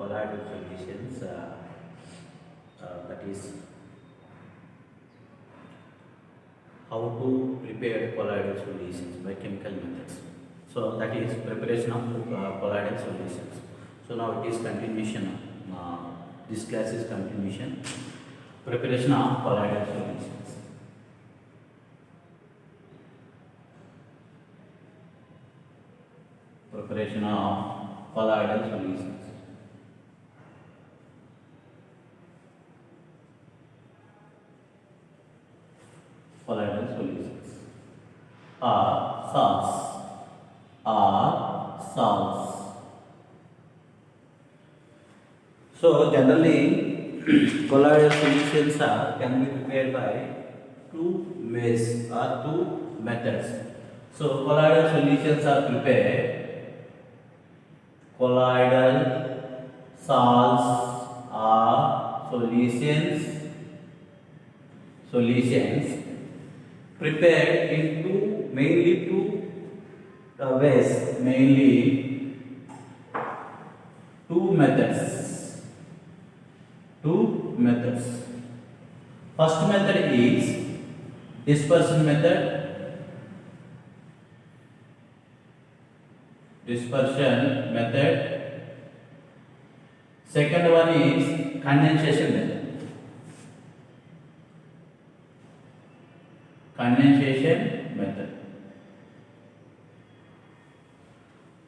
colloidal solutions, that is how to prepare colloidal solutions by chemical methods. So that is preparation of colloidal solutions. So now it is continuation. This class is continuation. Preparation of colloidal solutions. Preparation of colloidal solutions. Colloidal solutions are salts. So generally colloidal solutions can be prepared by two ways or two methods. So colloidal solutions are prepared. Colloidal salts are solutions prepared into mainly two ways, mainly two methods. First method is dispersion method. Second one is condensation method.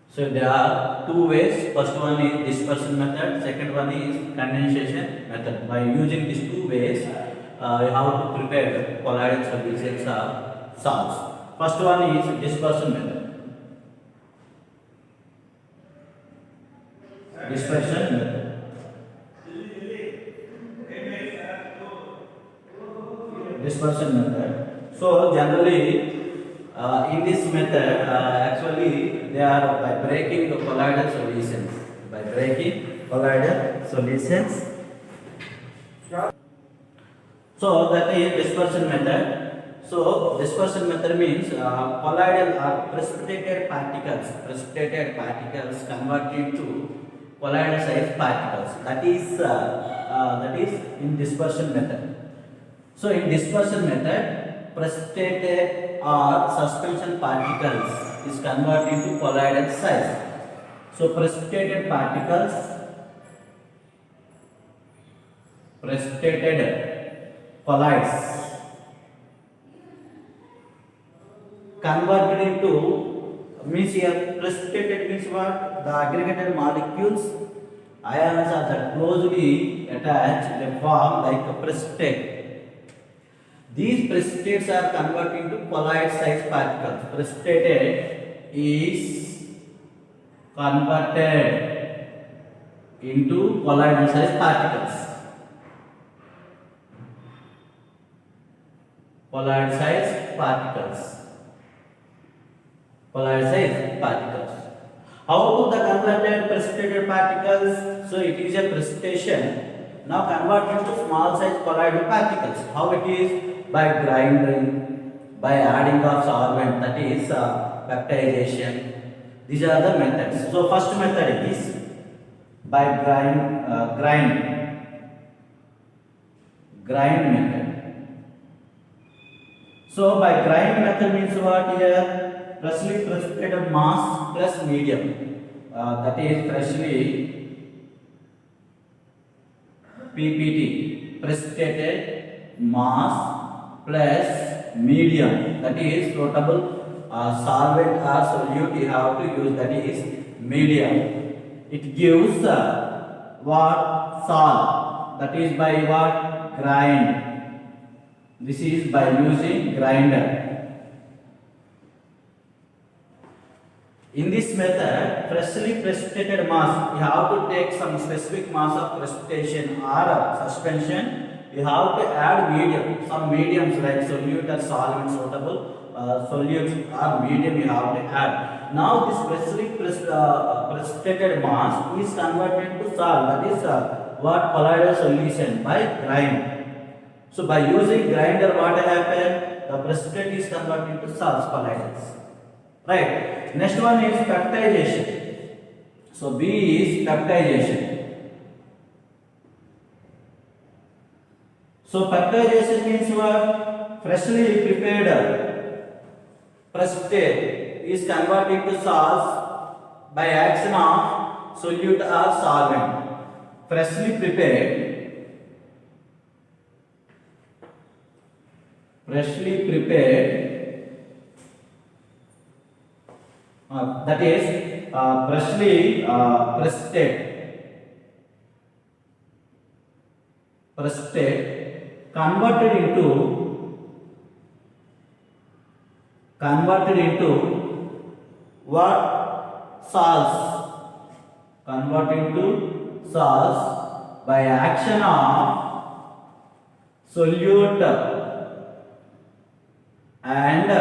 So there are two ways. First one is dispersion method. Second one is condensation method. By using these two ways, you have to prepare colloidal solutions or salts. First one is dispersion method. So generally, in this method, actually they are by breaking the colloidal solutions. So that is dispersion method. So dispersion method means colloidal or precipitated particles converted to colloidal size particles. That is in dispersion method. So in dispersion method, precipitated or suspension particles is converted into colloidal size. So precipitated colloids converted into, means here precipitated means what? The aggregated molecules, ions are that closely attached, they form like a precipitate. These precipitates are converted into colloid size particles. Precipitated is converted into colloidal size particles. How the converted precipitated particles? So it is a precipitation. Now convert into small size colloidal particles. How it is? By grinding, by adding of solvent, that is baptization. These are the methods. So first method is by grind method. So by grind method means what here? Freshly precipitated mass plus medium. That is freshly PPT, precipitated mass plus medium, that is suitable solvent or solute you have to use, that is medium. It gives what? Salt. That is by what? Grind. This is by using grinder. In this method, freshly precipitated mass, you have to take some specific mass of precipitation or suspension. You have to add medium, some mediums like solute or solvent suitable solutes or medium you have to add. Now this freshly precipitated mass is converted to salt, that is what? Colloidal solution by grind. So by using grinder, what happen? The precipitate is converted into salts, colloidals. Right. Next one is baptization. So B is baptization. So peptidation means what? Freshly prepared precipitate is converted to salts by action of solute or solvent. Freshly prepared that is freshly precipitate converted into what? Salts. Converted into salts by action of solute and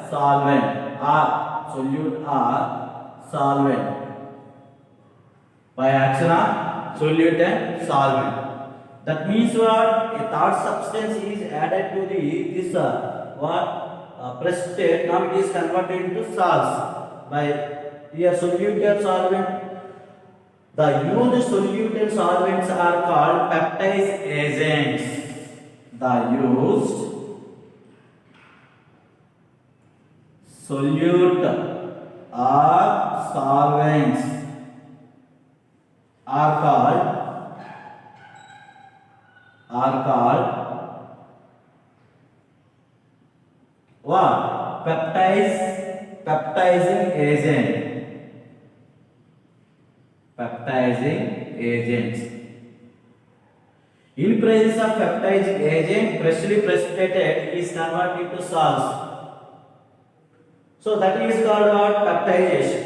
solvent, or solute or solvent, by action of solute and solvent. That means what? A third substance is added to this precipitate. Now it is converted into salts by here solute and solvent. The used solute and solvents are called peptide agents. The used solute or solvents are called what? Peptizing agents. In presence of peptizing agent, freshly precipitated is converted to salts. So that is called what? Peptidation.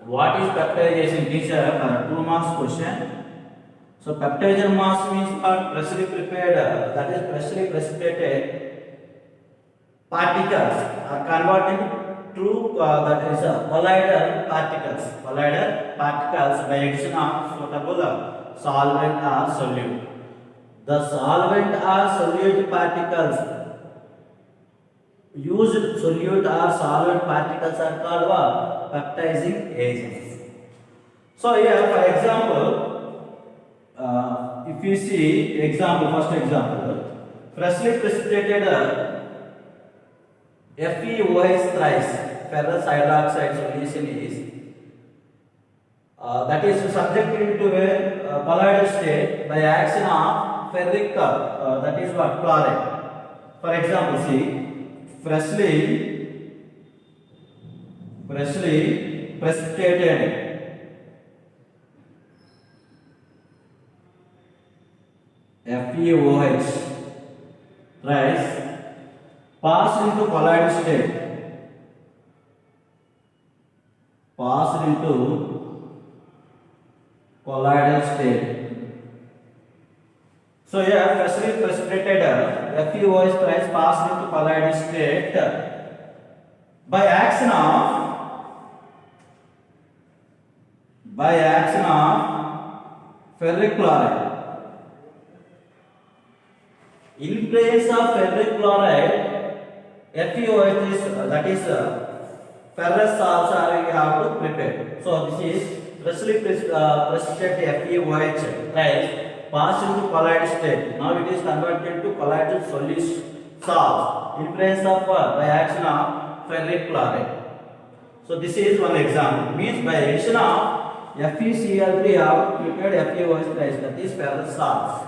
What is peptidation? Teacher, for 2 marks question. So peptidation mass means what? Freshly prepared, that is freshly precipitated particles are converted to that is colloidal particles by addition of suitable solvent or solute. The solvent or solute particles, used solute or solvent particles are called what? Peptizing agents. So here for example, if you see first example, freshly precipitated FeOH thrice ferrous hydroxide solution is that is subjected to a colloidal state by action of ferric that is what? Chloride. For example, see freshly precipitated FeOH thrice passed into colloidal state. So here freshly precipitated FeOH thrice passed into colloidal state by action of ferric chloride. In place of ferric chloride, FeOH is that is ferrous salts are we have to prepare. So this is freshly precipitated FeOH thrice passed into colloidal state. Now it is converted to colloidal solution salts in place of by action of ferric chloride. So this is one example. Means by addition of FeCl3 have prepared FeOH thrice, that is ferrous salts.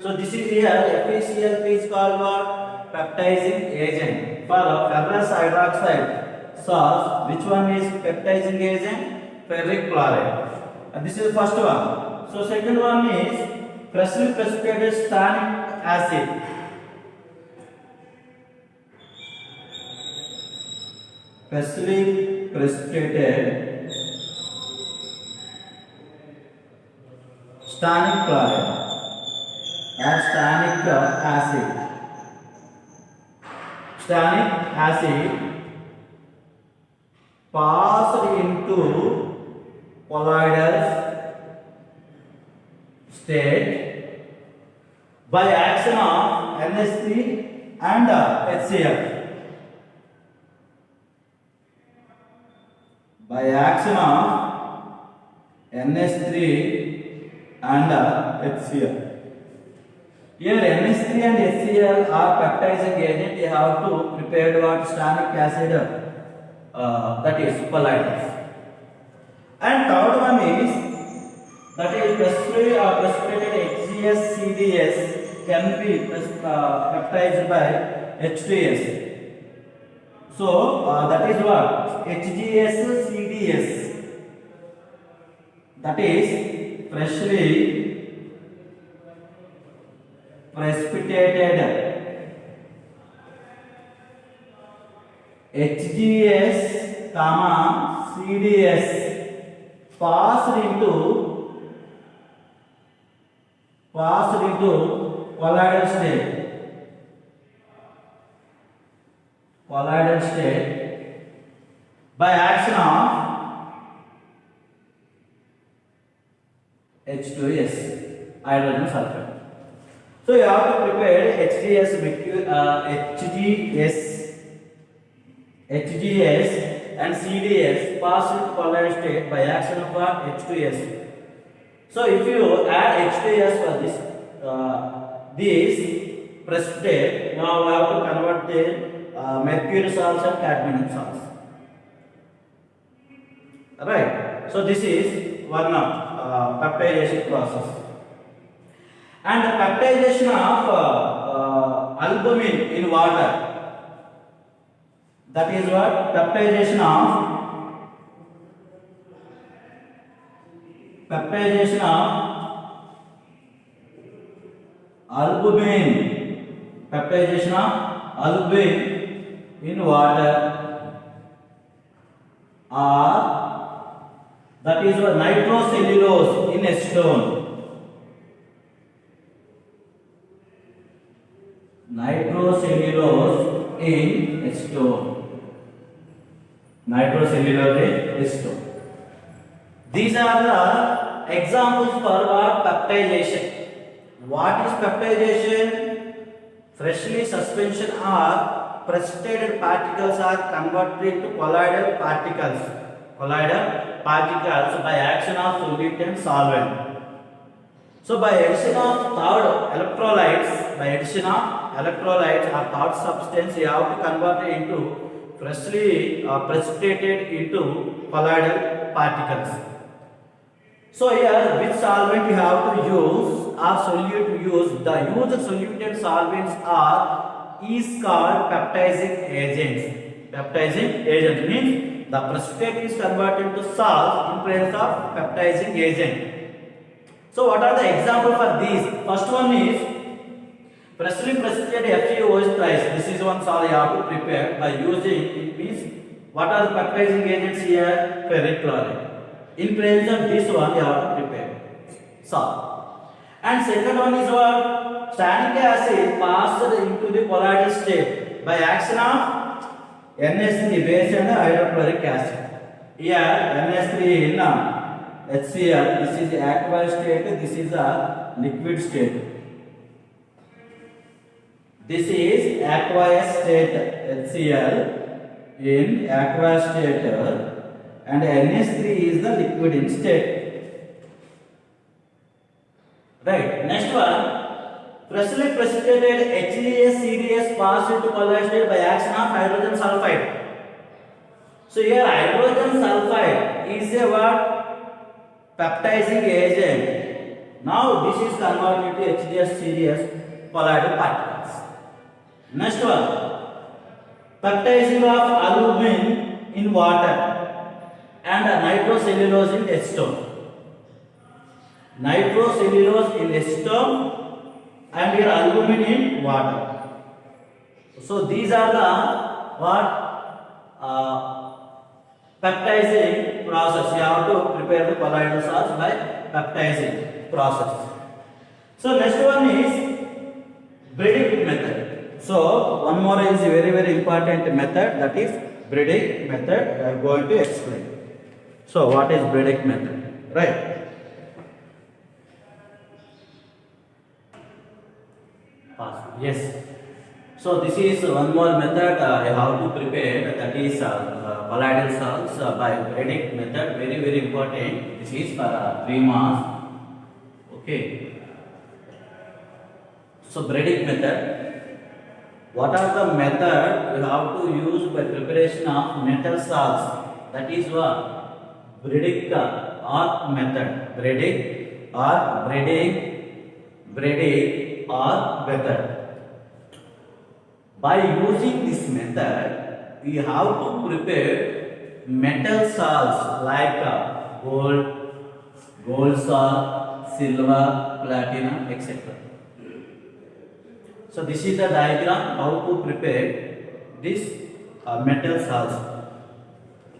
So this is here FeCl3 is called what? Peptizing agent. For ferrous hydroxide salts, which one is peptizing agent? Ferric chloride. And this is the first one. So second one is freshly precipitated stannic acid. Freshly precipitated stannic chloride and stannic acid. Stannic acid passed into colloidal state by action of NH3 and HCl. By action of NH3 and HCl. Here NH3 and HCl are peptizing agent. You have to prepare what stanic acid, that is colloids. And third one is that is specifically precipitated HGS CDS can be peptized by H2S. So that is what HGS CDS, that is freshly precipitated HGS comma CDS passed into colloidal state by action of H2S, hydrogen sulfide. So you have to prepare HGS and CDS pass into colloidal state by action of H2S. So if you add H2S for this precipitate, now we have to convert the mercury salts and cadmium salts. Right. So this is one of peptidation process. And the peptidation of albumin in water. That is what peptidation of albumin. Peptidation of albumin in water, or that is what nitrocellulose in acetone. Nitrocellulose in acetone. Nitrocellulose in acetone. These are the examples for what peptidation. What is peptidation? Freshly suspension or precipitated particles are converted into colloidal particles by action of solute and solvent. So by addition of third electrolytes or third substance, you have to convert it into freshly precipitated into colloidal particles. So here which solvent you have to use or solute to use? The used soluted solvents are is called peptizing agents. Peptizing agent means the precipitate is converted to salt in presence of peptizing agent. So what are the examples for these? First one is freshly precipitated FeOH thrice. This is one salt you have to prepare by using it. Means what are the peptizing agents here? Ferric chloride. In presence of this one you have to prepare salt. And second one is what? Stanic acid passed into the colloidal state by action of NH3 base and hydrochloric acid. Here NH3 in HCl, this is the aqueous state, this is a liquid state. This is aqueous state HCl in aqueous state and NH3 is the liquid in state. Right. Next one. Freshly precipitated HES CDS passed into colloidal state by action of hydrogen sulfide. So here hydrogen sulfide is a what? Peptizing agent. Now this is converted to HGS CDS colloidal particles. Next one. Peptizing of albumin in water and nitrocellulose in acetone. Nitrocellulose in acetone and here albumin in water. So these are the what peptizing process. You have to prepare the colloidal salts by peptizing process. So next one is Bredig method. So one more is a very important method, that is Bredig method. I am going to explain. So what is Bredig method? Right. Yes. So this is one more method how to prepare, that is colloidal salts by Bredig method. Very important. This is for 3 mass. Okay. So Bredig method. What are the method you have to use by preparation of metal salts? That is what Bredig arc method. Bredig arc method. By using this method, we have to prepare metal salts like gold salt, silver, platinum, etc. So this is the diagram how to prepare this metal salts.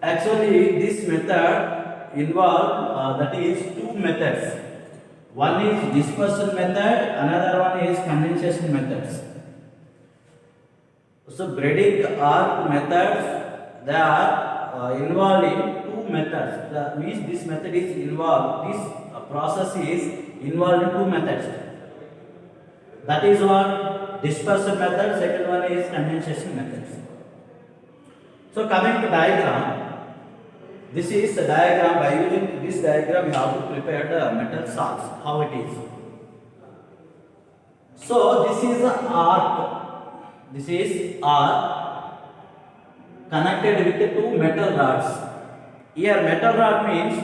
Actually, this method involve that is two methods. One is dispersion method, another one is condensation methods. So Bredig arc methods, they are involving two methods. That means this method is involved. This process is involved in two methods. That is what dispersion method. Second one is condensation methods. So coming to diagram, this is the diagram. By using this diagram, we have to prepare the metal salts. How it is. So this is the arc. This is arc connected with the two metal rods. Here metal rod means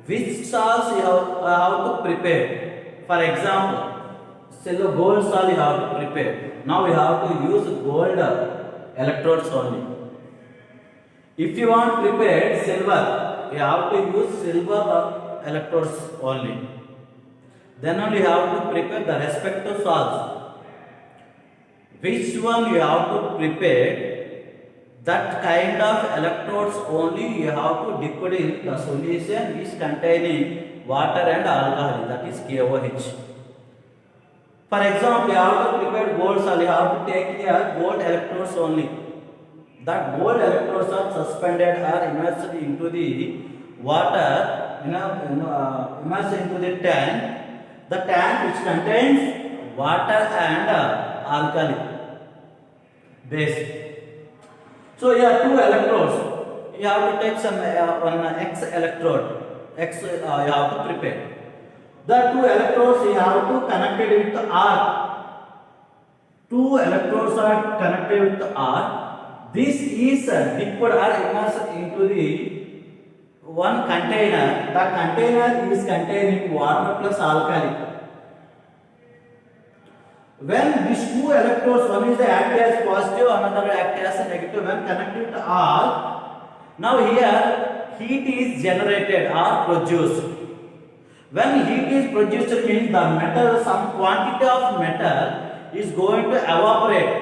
which salts you have to prepare. For example, silver gold salt you have to prepare. Now we have to use gold electrodes only. If you want to prepare silver, you have to use silver electrodes only. Then only you have to prepare the respective salts. Which one you have to prepare, that kind of electrodes only you have to dip it in the solution is containing water and alcohol, that is KOH. For example, you have to prepare gold salt, you have to take here gold electrodes only. That gold electrodes are suspended or immersed into the water, immersed into the tank which contains water and alkali base. So here two electrodes. You have to take some one X electrode. You have to prepare. The two electrodes you have to connect it with the arc. Two electrodes are connected with the arc. This is dipped or immersed into the one container. The container is containing water plus alkali. When these two electrodes, one is the act as positive, another act as negative, when connected to arc, now here heat is generated or produced. When heat is produced, means the metal, some quantity of metal is going to evaporate.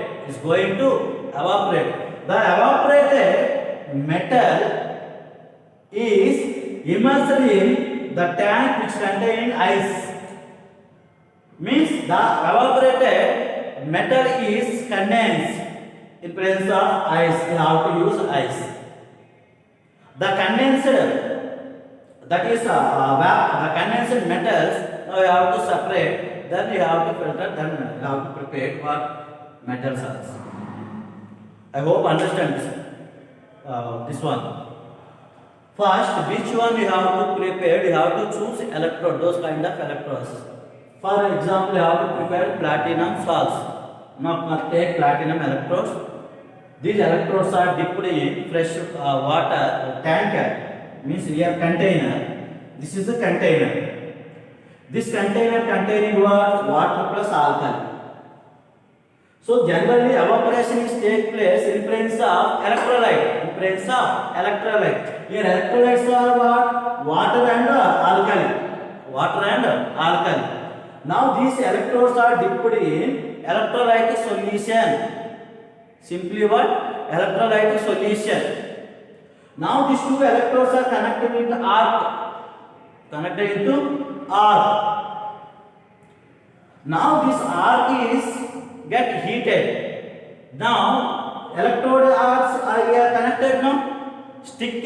The evaporated metal is immersed in the tank which contains ice. Means the evaporated metal is condensed in presence of ice. You have to use ice. The condensed, that is the condensed metals, now you have to separate, then you have to filter, then you have to prepare for metal salts. I hope understand this one. First, which one you have to prepare? You have to choose electrode, those kind of electrodes. For example, you have to prepare platinum salts. Now take platinum electrodes. These electrodes are dipped in fresh water tanker, means here container. This is the container. This container containing what? Water plus alkali. So generally evaporation is take place in presence of electrolyte. Here electrolytes are what? Water and alkali. Now these electrodes are dipped in electrolyte solution. Simply what? Electrolyte solution. Now these two electrodes are connected with arc. Now this arc is get heated. Now electrode arcs are here connected now. Sticked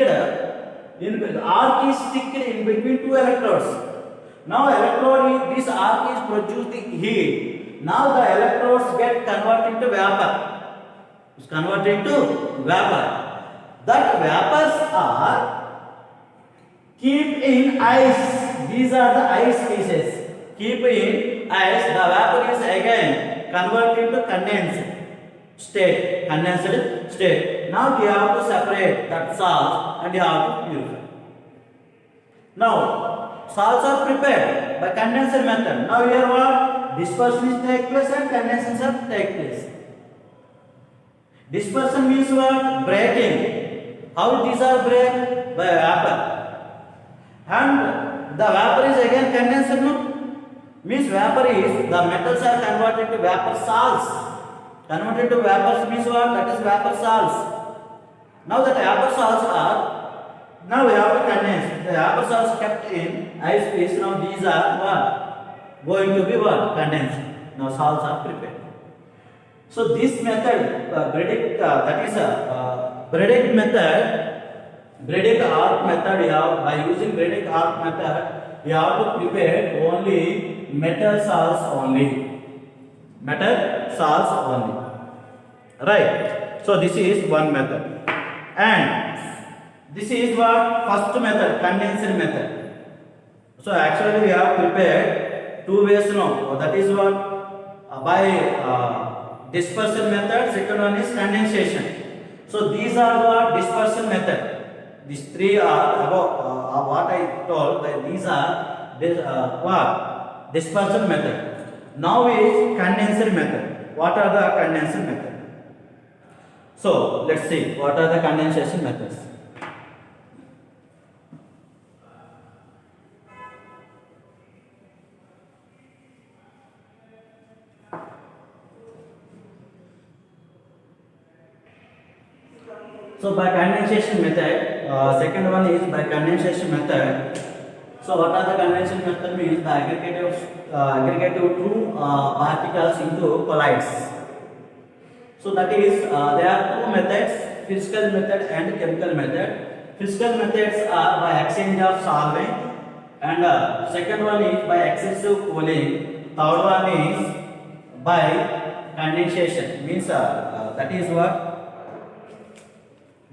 in arc is sticked in between two electrodes. Now this arc is producing heat. Now the electrodes get converted into vapor. That vapors are keep in ice. These are the ice pieces. keep in ice, the vapor is again converted to condensed state. Now you have to separate that salts and you have to purify. Now salts are prepared by condenser method. Now here what? Dispersion is take place and condensation shall take place. Dispersion means what? Breaking. How these are break? By vapor. And the vapor is again condenser, no? Means vapor is, the metals are converted to vapor salts. Converted to vapors means what? That is vapor salts. Now that vapor salts are, now we have to condense. The vapor salts kept in ice phase. Now these are what? Going to be what? Condensed. Now salts are prepared. So this method, that is Bredig method, Bredig arc method. You have, by using Bredig arc method, you have to prepare only metal salts only. Metal salts only. Right. So this is one method. And this is what? First method, condensed method. So actually we have prepared two ways now. That is what? By dispersion method. Second one is condensation. So these are the dispersion method. These three are about what I told. That these are what? Dispersion method. Now is condensed method. What are the condensed method? So let's see what are the condensation methods. So by condensation method, second one is by condensation method. So what are the condensation method means? The aggregative two particles into collides. So that is there are two methods: physical method and chemical method. Physical methods are by exchange of solvent, and second one is by excessive cooling. Third one is by condensation. Means that is what?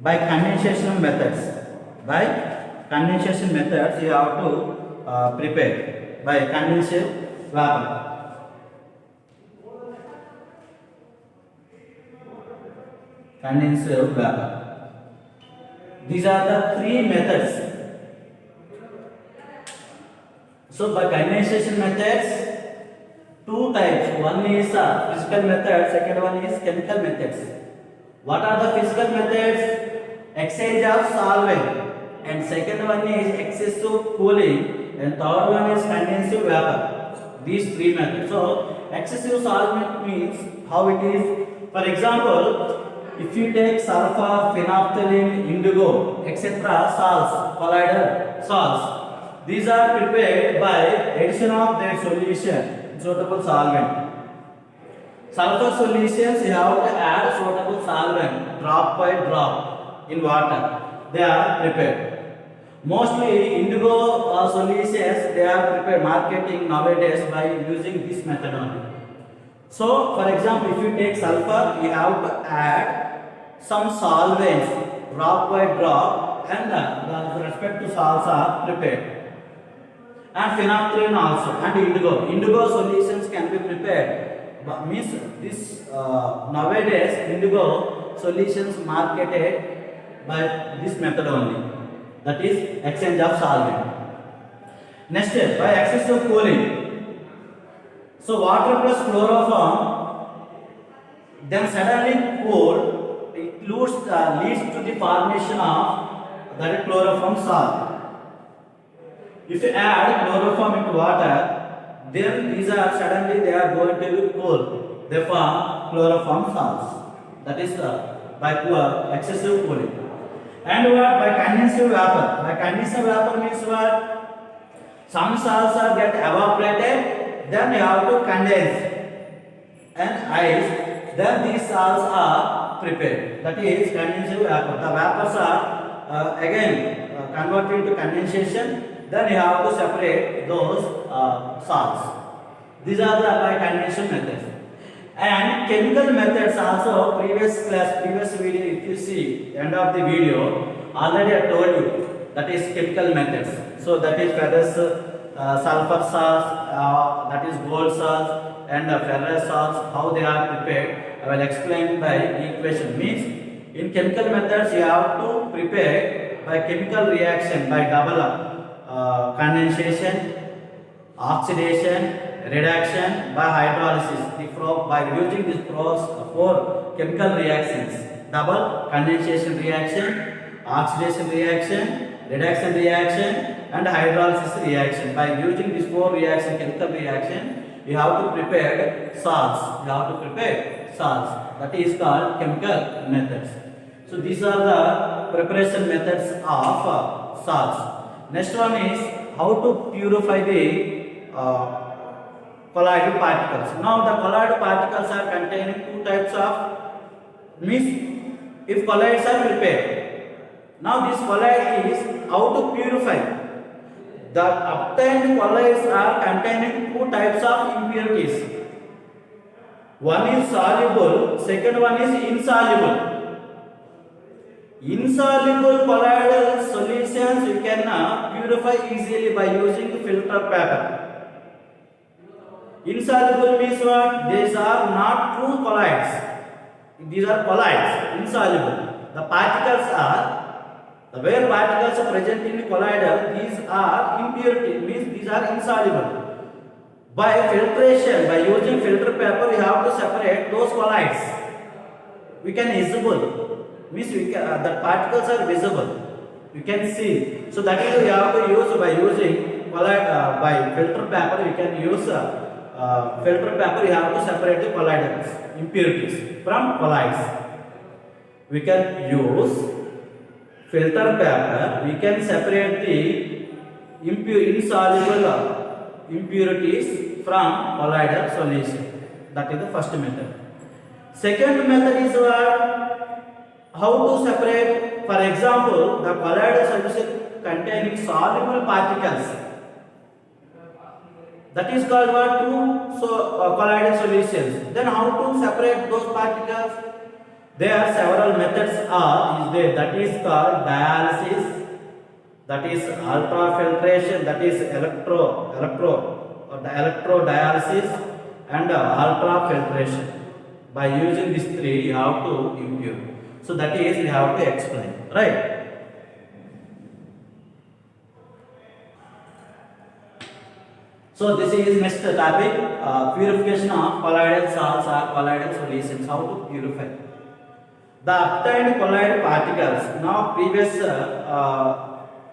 By condensation methods. By condensation methods, you have to prepare by condensed vapor. Condensed vapor. These are the three methods. So by condensation methods, two types. One is physical method. Second one is chemical methods. What are the physical methods? Exchange of solvent, and second one is excessive cooling, and third one is condensed vapor. These three methods. So excessive solvent means how it is. For example, if you take sulfur, phenolphthalein, indigo, etc. salts, colloidal salts, these are prepared by addition of their solution, suitable solvent. Sulfur solutions, you have to add suitable solvent, drop by drop in water. They are prepared. Mostly indigo solutions, they are prepared marketing nowadays by using this method only. So for example, if you take sulfur, you have to add some solvents, drop by drop, and with respect to salts are prepared. And phenolphthalein also, and indigo. Indigo solutions can be prepared. But means this nowadays indigo solutions marketed by this method only. That is exchange of solvent. Next step, by excessive cooling. So water plus chloroform, then suddenly cooled, it leads to the formation of that chloroform salt. If you add chloroform into water, then these are suddenly they are going to be cool. They form chloroform salts. That is by excessive cooling. And what? By condensed vapor. By condensed vapor means what? Some salts are get evaporated, then you have to condense and ice. Then these salts are prepared. That is condensed vapor. The vapors are again converted to condensation. Then you have to separate those salts. These are the by condensation methods. And chemical methods also, previous video, if you see end of the video, already I told you that is chemical methods. So that is ferrous sulfur salts, that is gold salts, and ferrous salts. How they are prepared, I will explain by equation. Means in chemical methods you have to prepare by chemical reaction by double condensation, oxidation, reduction by hydrolysis. By using these four chemical reactions: double condensation reaction, oxidation reaction, reduction reaction, and hydrolysis reaction. By using these four reaction, chemical reaction, you have to prepare salts. You have to prepare salts. That is called chemical methods. So these are the preparation methods of salts. Next one is how to purify the colloidal particles. Now the colloidal particles are containing two types of means if colloids are prepared. Now this colloid is how to purify. The obtained colloids are containing two types of impurities. One is soluble, second one is insoluble. Insoluble colloidal solutions you can purify easily by using filter paper. Insoluble means what? These are not true colloids. These are colloids, insoluble. The particles are, where particles are present in the colloidal, these are impurity, means these are insoluble. By filtration, by using filter paper, we have to separate those colloids. We can visible, means we can, the particles are visible. You can see. So that is we have to use by using colloid, by filter paper. We can use filter paper. You have to separate the colloidals, impurities from colloids. We can use filter paper. We can separate the insoluble impurities from colloidal solution. That is the first method. Second method is what? How to separate, for example, the colloidal solution containing soluble particles. That is called what? Colloidal solutions. Then how to separate those particles? There are several methods is there. That is called dialysis. That is ultrafiltration. That is electrodialysis and ultrafiltration. By using these three, you have to impure. So that is we have to explain, right? So this is next topic, purification of colloidal salts or colloidal solutions. How to purify the obtained colloid particles. Now previous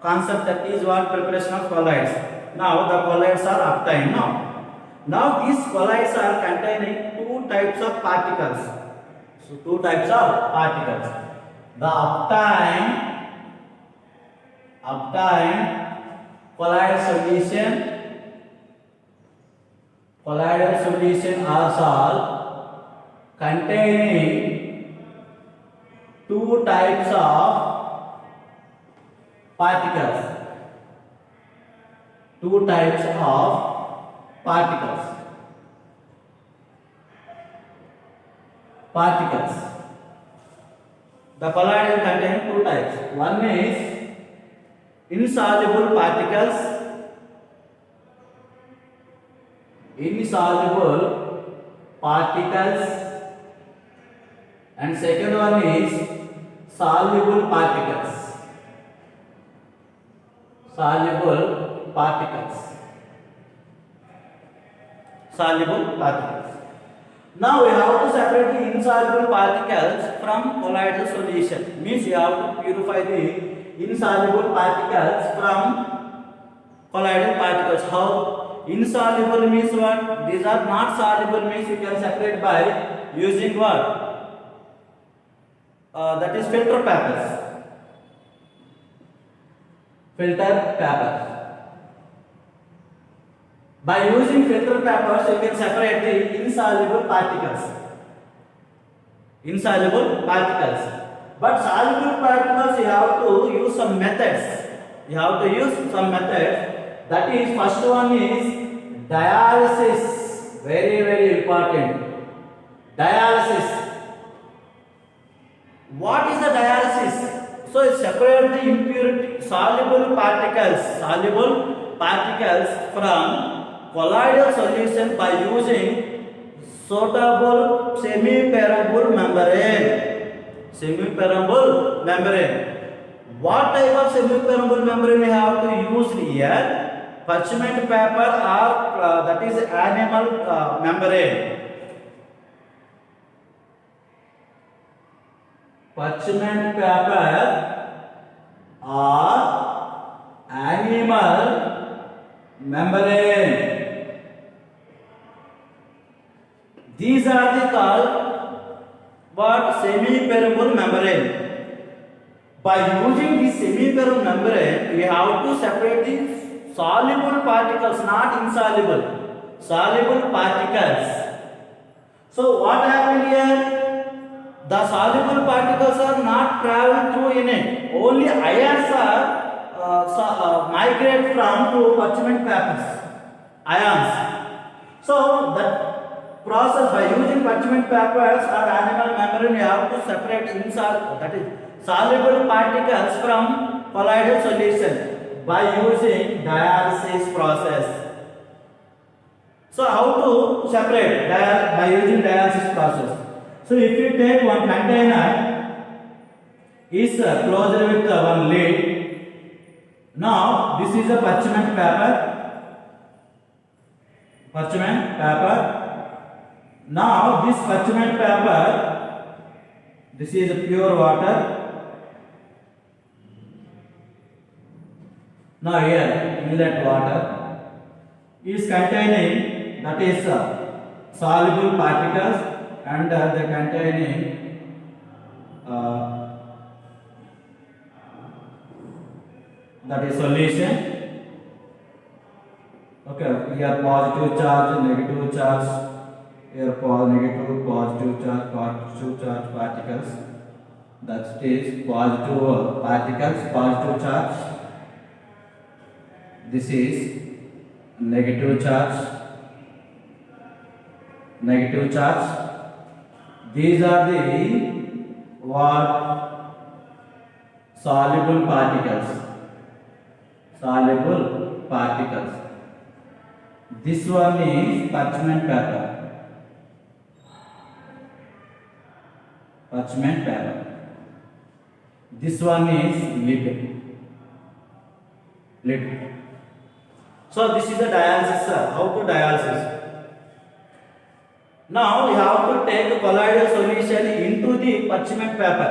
concept, that is what? Preparation of colloids. Now the colloids are obtained. Now these colloids are containing two types of particles. So two types of particles. The obtained colloidal solution are salt containing two types of particles. Two types of particles. The colloid will contain two types. One is insoluble particles. And second one is soluble particles. Now we have to separate the insoluble particles from colloidal solution. Means you have to purify the insoluble particles from colloidal particles. How? Insoluble means what? These are not soluble, means you can separate by using what? That is filter papers. By using filter papers, you can separate the insoluble particles. But soluble particles, you have to use some methods. That is, first one is dialysis. Very, very important. Dialysis. What is the dialysis? So separate the impurity soluble particles from colloidal solution by using suitable semi-permeable membrane. Semi-permeable membrane. What type of semi-permeable membrane we have to use here? Parchment paper or that is animal membrane. Parchment paper or animal membrane. These are the called what semi-permeable membrane. By using this semi-permeable membrane, we have to separate the soluble particles, not insoluble. Soluble particles. So what happened here? The soluble particles are not travel through in it. Only ions are migrate from to parchment papers. Ions. So that process by using parchment papers or animal membrane, you have to separate that is soluble particles from colloidal solution by using dialysis process. So how to separate by using dialysis process? So if you take one container is closed with one lid. Now this is a parchment paper. Now this parchment paper, this is pure water. Now here inlet water is containing that is soluble particles and they containing that is solution. Okay, here positive charge, negative charge, here negative, positive charge particles. That is positive particles, positive charge. This is negative charge. These are the what soluble particles. This one is parchment paper. This one is lid. So this is a dialysis, sir. How to dialysis? Now you have to take colloidal solution into the parchment paper.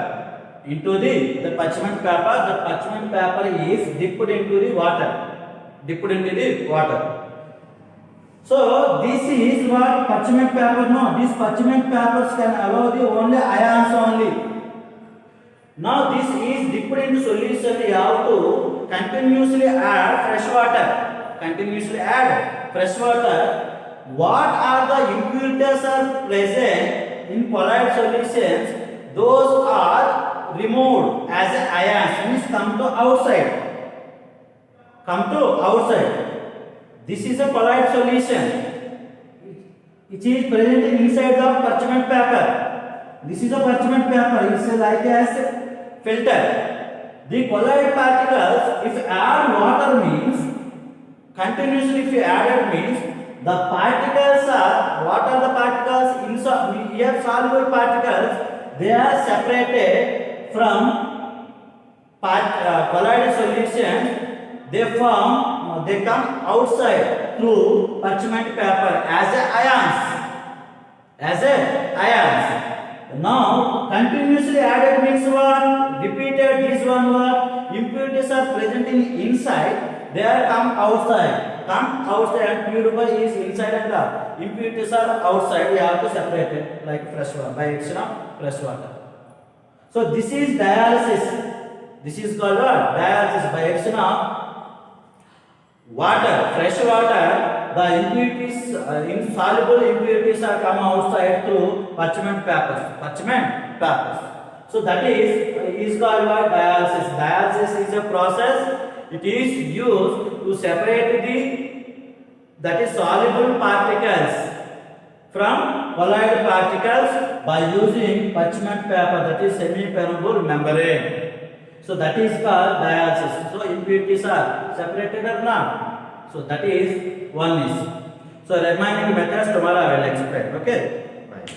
The parchment paper is dipped into the water. So this is what parchment paper. No, these parchment papers can allow the only ions only. Now this is dipped into solution. You have to continuously add fresh water. What are the impurities are present in colloid solutions? Those are removed as ions, means come to outside. This is a colloid solution. It is present inside the parchment paper. This is a parchment paper. It is like as filter. The colloid particles, if add water means continuously. If you add it means the particles are, what are the particles? Here soluble particles, they are separated from colloidal solution. They come outside through parchment paper as ions. Now continuously added means what? Repeated this one what? Impurities are present in inside, they are come outside and purify is inside and the impurities are outside. We have to separate it like fresh water by action of fresh water. So this is dialysis. This is called what? Dialysis by action of water, fresh water. The impurities, insoluble impurities are come outside through parchment papers. So that is called what? Dialysis. Dialysis is a process. It is used to separate that is soluble particles from colloid particles by using parchment paper, that is semi-permeable membrane. So that is called dialysis. So impurities are separated or not? So that is oneness. So remaining methods tomorrow I will explain. Okay. Bye.